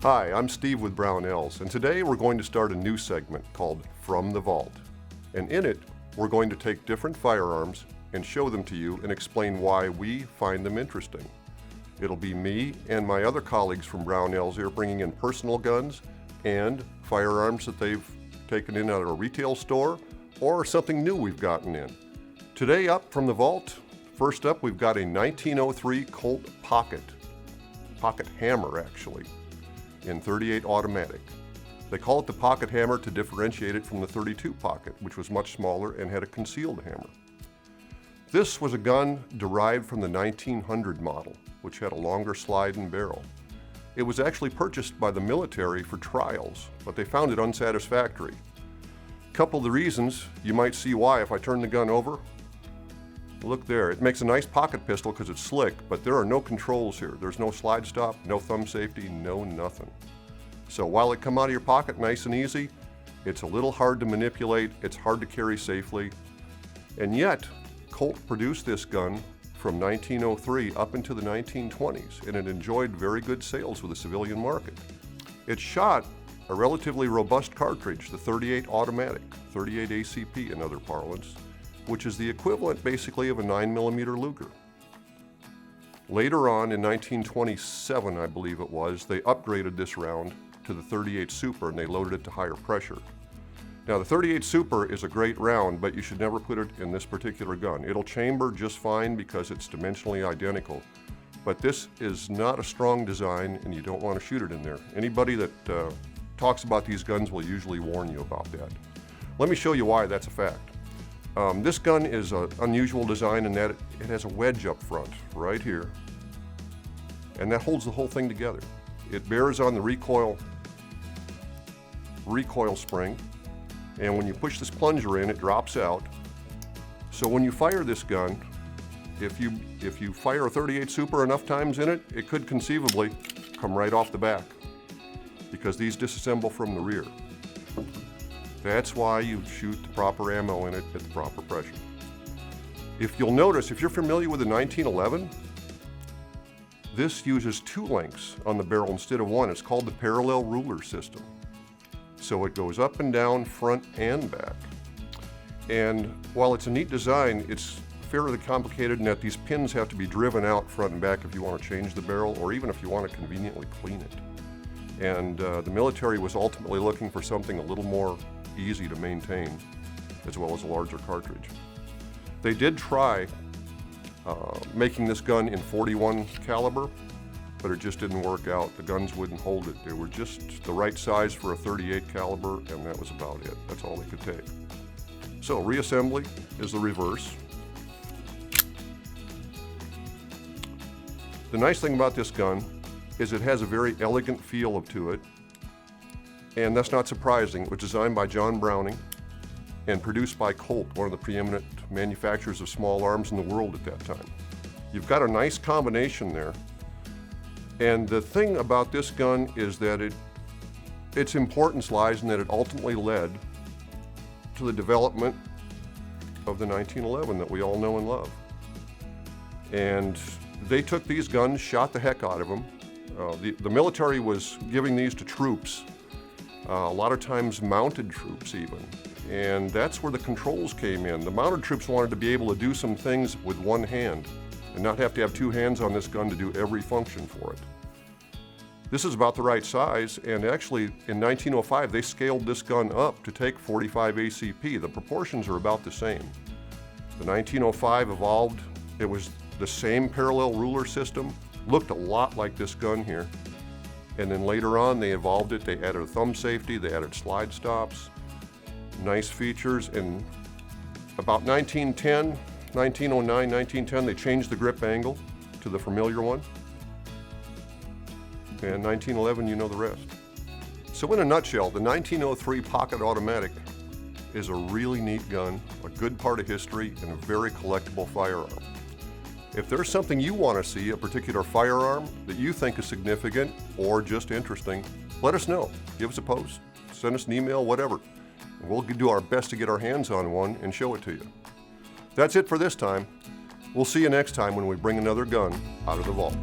Hi, I'm Steve with Brownells, and today we're going to start a new segment called From the Vault. And in it, we're going to take different firearms and show them to you and explain why we find them interesting. It'll be me and my other colleagues from Brownells here bringing in personal guns and firearms that they've taken in at a retail store or something new we've gotten in. Today up from the vault, first up we've got a 1903 Colt Pocket Hammer actually, in .38 automatic. They call it the Pocket Hammer to differentiate it from the .32 Pocket, which was much smaller and had a concealed hammer. This was a gun derived from the 1900 model, which had a longer slide and barrel. It was actually purchased by the military for trials, but they found it unsatisfactory. A couple of the reasons, you might see why if I turn the gun over. Look there, it makes a nice pocket pistol because it's slick, but there are no controls here. There's no slide stop, no thumb safety, no nothing. So while it come out of your pocket nice and easy, it's a little hard to manipulate, it's hard to carry safely, and yet Colt produced this gun from 1903 up into the 1920s, and it enjoyed very good sales with the civilian market. It shot a relatively robust cartridge, the .38 automatic, .38 ACP in other parlance, which is the equivalent basically of a 9mm Luger. Later on in 1927, I believe it was, they upgraded this round to the .38 Super and they loaded it to higher pressure. Now the .38 Super is a great round, but you should never put it in this particular gun. It'll chamber just fine because it's dimensionally identical, but this is not a strong design and you don't want to shoot it in there. Anybody that talks about these guns will usually warn you about that. Let me show you why that's a fact. This gun is an unusual design in that it has a wedge up front, right here, and that holds the whole thing together. It bears on the recoil spring, and when you push this plunger in, it drops out. So when you fire this gun, if you fire a .38 Super enough times in it, it could conceivably come right off the back because these disassemble from the rear. That's why you shoot the proper ammo in it at the proper pressure. If you'll notice, if you're familiar with the 1911, this uses two lengths on the barrel instead of one. It's called the parallel ruler system. So it goes up and down, front and back. And while it's a neat design, it's fairly complicated in that these pins have to be driven out front and back if you want to change the barrel or even if you want to conveniently clean it. And the military was ultimately looking for something a little more easy to maintain, as well as a larger cartridge. They did try making this gun in .41 caliber, but it just didn't work out. The guns wouldn't hold it. They were just the right size for a .38 caliber, and that was about it. That's all they could take. So reassembly is the reverse. The nice thing about this gun is it has a very elegant feel to it, and that's not surprising. It was designed by John Browning and produced by Colt, one of the preeminent manufacturers of small arms in the world at that time. You've got a nice combination there. And the thing about this gun is that its importance lies in that it ultimately led to the development of the 1911 that we all know and love. And they took these guns, shot the heck out of them. The military was giving these to troops, a lot of times mounted troops even, and that's where the controls came in. The mounted troops wanted to be able to do some things with one hand and not have to have two hands on this gun to do every function for it. This is about the right size, and actually in 1905 they scaled this gun up to take .45 ACP. The proportions are about the same. The 1905 evolved. It was the same parallel ruler system, looked a lot like this gun here. And then later on they evolved it. They added a thumb safety, they added slide stops, nice features. And about 1910, 1909, 1910, they changed the grip angle to the familiar one. And 1911, you know the rest. So in a nutshell, the 1903 Pocket Automatic is a really neat gun, a good part of history, and a very collectible firearm. If there's something you want to see, a particular firearm that you think is significant or just interesting, let us know. Give us a post, send us an email, whatever. And we'll do our best to get our hands on one and show it to you. That's it for this time. We'll see you next time when we bring another gun out of the vault.